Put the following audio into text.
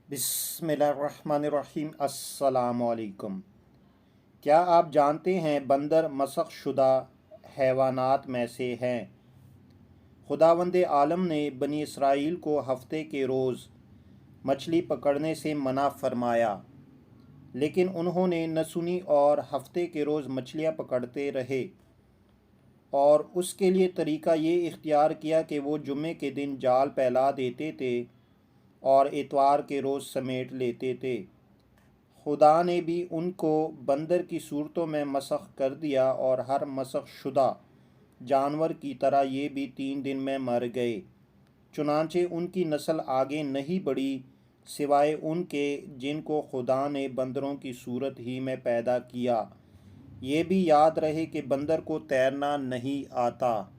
बिस्मिल्लाहिर्रहमानिर्रहीम। अस्सलामु अलैकुम। क्या आप जानते हैं बंदर मस्ख शुदा हैवानात में से हैं। खुदावंद आलम ने बनी इसराइल को हफ्ते के रोज़ मछली पकड़ने से मना फरमाया, लेकिन उन्होंने न सुनी और हफ्ते के रोज़ मछलियाँ पकड़ते रहे। और उसके लिए तरीका ये इख्तियार किया कि वो जुम्मे के दिन जाल फैला देते थे और इतवार के रोज़ समेट लेते थे। खुदा ने भी उनको बंदर की सूरतों में मस्ख कर दिया और हर मस्ख शुदा जानवर की तरह ये भी 3 दिन में मर गए। चुनांचे उनकी नस्ल आगे नहीं बढ़ी सिवाय उनके जिनको खुदा ने बंदरों की सूरत ही में पैदा किया। ये भी याद रहे कि बंदर को तैरना नहीं आता।